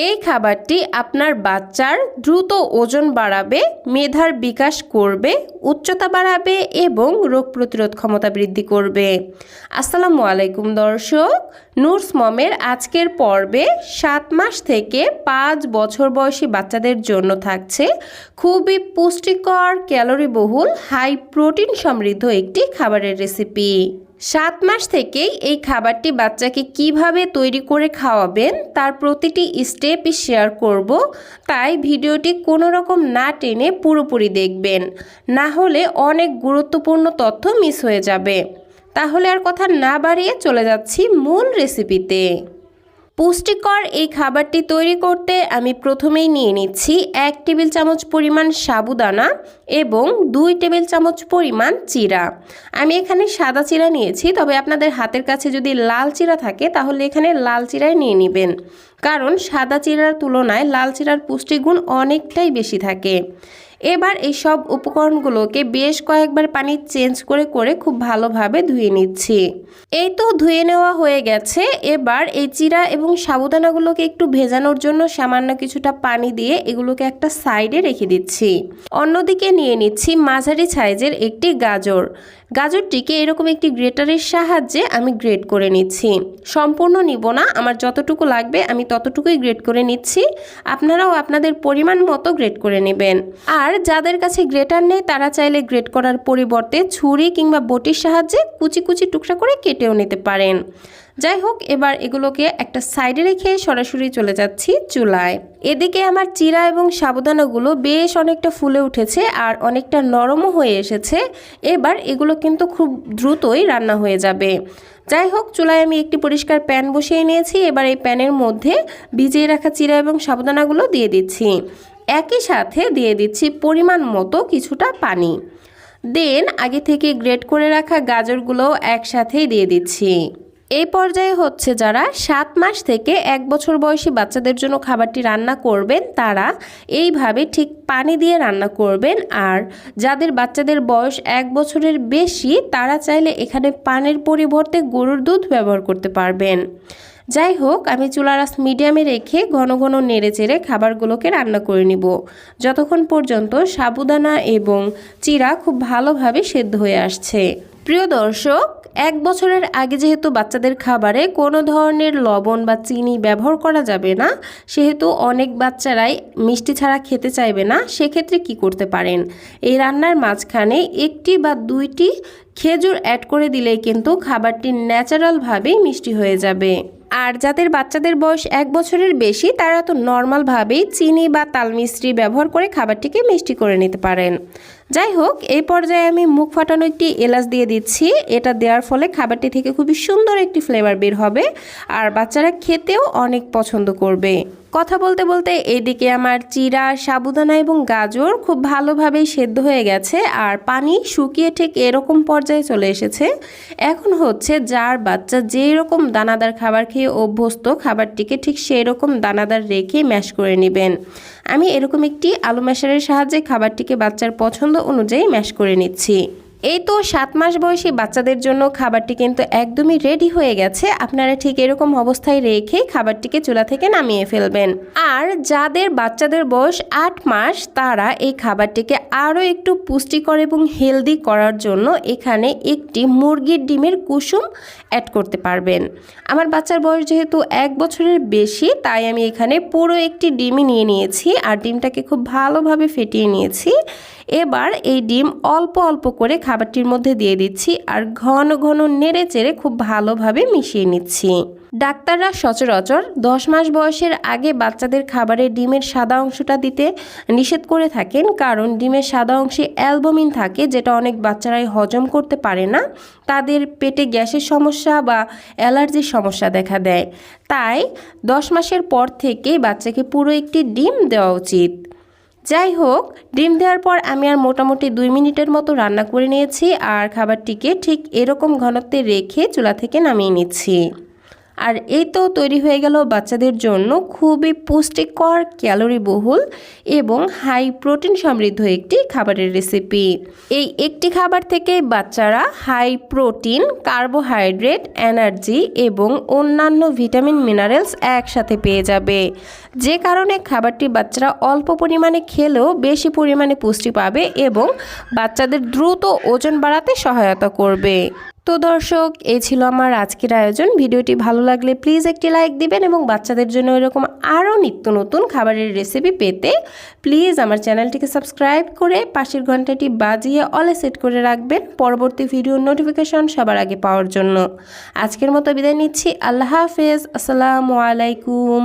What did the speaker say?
এই খাবারটি আপনার বাচ্চার দ্রুত ওজন বাড়াবে, মেধার বিকাশ করবে, উচ্চতা বাড়াবে এবং রোগ প্রতিরোধ ক্ষমতা বৃদ্ধি করবে। আসসালামু আলাইকুম দর্শক, নুরস মমের আজকের পর্বে 7 মাস থেকে 5 বছর বয়সী বাচ্চাদের জন্য থাকছে খুবই পুষ্টিকর, ক্যালোরিবহুল, হাই প্রোটিন সমৃদ্ধ একটি খাবারের রেসিপি। 7 মাস থেকেই এই খাবারটি বাচ্চাকে কিভাবে তৈরি করে খাওয়াবেন তার প্রতিটি স্টেপই শেয়ার করব, তাই ভিডিওটি কোনো রকম না টেনে পুরোপুরি দেখবেন, না হলে অনেক গুরুত্বপূর্ণ তথ্য মিস হয়ে যাবে। তাহলে আর কথা না বাড়িয়ে চলে যাচ্ছি মূল রেসিপিতে। পুষ্টিকর এই খাবারটি তৈরি করতে আমি প্রথমেই নিয়ে নিচ্ছি 1 টেবিল চামচ পরিমাণ সাবুদানা এবং 2 টেবিল চামচ পরিমাণ চিরা। আমি এখানে সাদা চিরা নিয়েছি, তবে আপনাদের হাতের কাছে যদি লাল চিরা থাকে তাহলে এখানে লাল চিরাই নিয়ে নেবেন, কারণ সাদা চিরার তুলনায় লাল চিরার পুষ্টিগুণ অনেকটাই বেশি থাকে। এবার এই সব উপকরণগুলোকে বেশ কয়েকবার পানি চেঞ্জ করে করে খুব ভালোভাবে ধুয়ে নিচ্ছি। এই তো ধুয়ে নেওয়া হয়ে গেছে। এবার এই চিরা এবং সাবুদানাগুলোকে একটু ভেজানোর জন্য সামান্য কিছুটা পানি দিয়ে এগুলোকে একটা সাইডে রেখে দিচ্ছি। অন্যদিকে নিয়ে নিচ্ছি মাঝারি সাইজের একটি গাজর। গাজরটিকে এরকম একটি গ্রেটারের সাহায্যে আমি গ্রেট করে নিচ্ছি। সম্পূর্ণ নিব না, আমার যতটুকু লাগবে আমি ততটুকুই গ্রেট করে নিচ্ছি। আপনারাও আপনাদের পরিমাণ মতো গ্রেট করে নেবেন। আর যাদের কাছে গ্রেটার নেই তারা চাইলে গ্রেট করার পরিবর্তে ছুরি কিংবা বটির সাহায্যে কুচি কুচি টুকরা করে কেটেও নিতে পারেন। যাই হোক, এবার এগুলোকে একটা সাইডে রেখে সরাসরি চলে যাচ্ছি চুলায়। এদিকে আমার চিরা এবং সাবুদানাগুলো বেশ অনেকটা ফুলে উঠেছে আর অনেকটা নরমও হয়ে এসেছে। এবার এগুলো কিন্তু খুব দ্রুতই রান্না হয়ে যাবে। যাই হোক, চুলায় আমি একটি পরিষ্কার প্যান বসিয়ে নিয়েছি। এবার এই প্যানের মধ্যে ভিজিয়ে রাখা চিরা এবং সাবুদানাগুলো দিয়ে দিচ্ছি। একই সাথে দিয়ে দিচ্ছি পরিমাণ মতো কিছুটা পানি। দেন আগে থেকে গ্রেট করে রাখা গাজরগুলোও একসাথেই দিয়ে দিচ্ছি। এই পর্যায়ে হচ্ছে যারা 7 মাস থেকে 1 বছর বয়সী বাচ্চাদের জন্য খাবারটি রান্না করবেন তারা এইভাবে ঠিক পানি দিয়ে রান্না করবেন। আর যাদের বাচ্চাদের বয়স 1 বছরের বেশি তারা চাইলে এখানে পানির পরিবর্তে গরুর দুধ ব্যবহার করতে পারবেন। যাই হোক, আমি চুলার আঁচ মিডিয়ামে রেখে ঘন ঘন নেড়ে চেড়ে খাবারগুলোকে রান্না করে নিব, যতক্ষণ পর্যন্ত সাবুদানা এবং চিরা খুব ভালোভাবে সেদ্ধ হয়ে আসছে। প্রিয় দর্শক, 1 বছরের আগে যেহেতু বাচ্চাদের খাবারে কোনো ধরনের লবণ বা চিনি ব্যবহার করা যাবে না, সেহেতু অনেক বাচ্চারাই মিষ্টি ছাড়া খেতে চাইবে না। সেক্ষেত্রে কি করতে পারেন, এই রান্নার মাঝখানে 1টি বা 2টি খেজুর অ্যাড করে দিলেই কিন্তু খাবারটি ন্যাচারালভাবেই মিষ্টি হয়ে যাবে। আর যাদের বাচ্চাদের বয়স 1 বছরের বেশি তারা তো নর্মালভাবেই চিনি বা তাল মিশ্রি ব্যবহার করে খাবারটিকে মিষ্টি করে নিতে পারেন। যাই হোক, এই পর্যায়ে আমি মুখ ফাটানো একটি এলাচ দিয়ে দিচ্ছি। এটা দেওয়ার ফলে খাবারটি থেকে খুবই সুন্দর একটি ফ্লেভার বের হবে আর বাচ্চারা খেতেও অনেক পছন্দ করবে। কথা বলতে বলতে এইদিকে আমার চিরা, সাবুদানা এবং গাজর খুব ভালোভাবেই সেদ্ধ হয়ে গেছে আর পানি শুকিয়ে ঠিক এরকম পর্যায়ে চলে এসেছে। এখন হচ্ছে যার বাচ্চা যেই রকম দানাদার খাবার খেয়ে অভ্যস্ত, খাবারটিকে ঠিক সেই রকম দানাদার রেখে ম্যাশ করে নেবেন। আমি এরকম একটি আলু ম্যাশারের সাহায্যে খাবারটিকে বাচ্চার পছন্দ অনুযায়ী ম্যাশ করে নিচ্ছি। এই তো 7 মাস বয়সী বাচ্চাদের জন্য খাবারটি কিন্তু একদমই রেডি হয়ে গেছে। আপনারা ঠিক এরকম অবস্থায় রেখে খাবারটিকে চুলা থেকে নামিয়ে ফেলবেন। আর যাদের বাচ্চাদের বয়স 8 মাস তারা এই খাবারটিকে আরও একটু পুষ্টিকর এবং হেলদি করার জন্য এখানে একটি মুরগির ডিমের কুসুম অ্যাড করতে পারবেন। আমার বাচ্চার বয়স যেহেতু 1 বছরের বেশি, তাই আমি এখানে পুরো একটি ডিমই নিয়ে নিয়েছি আর ডিমটাকে খুব ভালোভাবে ফেটিয়ে নিয়েছি। এবার এই ডিম অল্প অল্প করে খাবারটির মধ্যে দিয়ে দিচ্ছি আর ঘন ঘন নেড়ে চেড়ে খুব ভালোভাবে মিশিয়ে নিচ্ছি। ডাক্তাররা সচরাচর 10 মাস বয়সের আগে বাচ্চাদের খাবারে ডিমের সাদা অংশটা দিতে নিষেধ করে থাকেন, কারণ ডিমের সাদা অংশে অ্যালবুমিন থাকে, যেটা অনেক বাচ্চারাই হজম করতে পারে না। তাদের পেটে গ্যাসের সমস্যা বা অ্যালার্জির সমস্যা দেখা দেয়। তাই 10 মাসের পর থেকেই বাচ্চাকে পুরো একটি ডিম দেওয়া উচিত। যাই হোক, ডিম দেওয়ার পর আমি আর মোটামুটি 2 মিনিটের মতো রান্না করে নিয়েছি আর খাবারটিকে ঠিক এরকম ঘনত্বে রেখে চুলা থেকে নামিয়ে নিচ্ছি। আর এই তো তৈরি হয়ে গেল বাচ্চাদের জন্য খুবই পুষ্টিকর, ক্যালোরি বহুল এবং হাই প্রোটিন সমৃদ্ধ একটি খাবারের রেসিপি। এই একটি খাবার থেকে বাচ্চারা হাই প্রোটিন, কার্বোহাইড্রেট, এনার্জি এবং অন্যান্য ভিটামিন মিনারেলস একসাথে পেয়ে যাবে, যে কারণে খাবারটি বাচ্চারা অল্প পরিমাণে খেলেও বেশি পরিমাণে পুষ্টি পাবে এবং বাচ্চাদের দ্রুত ওজন বাড়াতে সহায়তা করবে। তো দর্শক, এই ছিল আমার আজকের আয়োজন। ভিডিওটি ভালো লাগলে প্লিজ একটি লাইক দিবেন এবং বাচ্চাদের জন্য এরকম আরও নিত্য নতুন খাবারের রেসিপি পেতে প্লিজ আমার চ্যানেলটিকে সাবস্ক্রাইব করে পাশের ঘন্টাটি বাজিয়ে অলে সেট করে রাখবেন পরবর্তী ভিডিওর নোটিফিকেশন সবার আগে পাওয়ার জন্য। আজকের মতো বিদায় নিচ্ছি। আল্লাহ হাফেজ। আসসালামু আলাইকুম।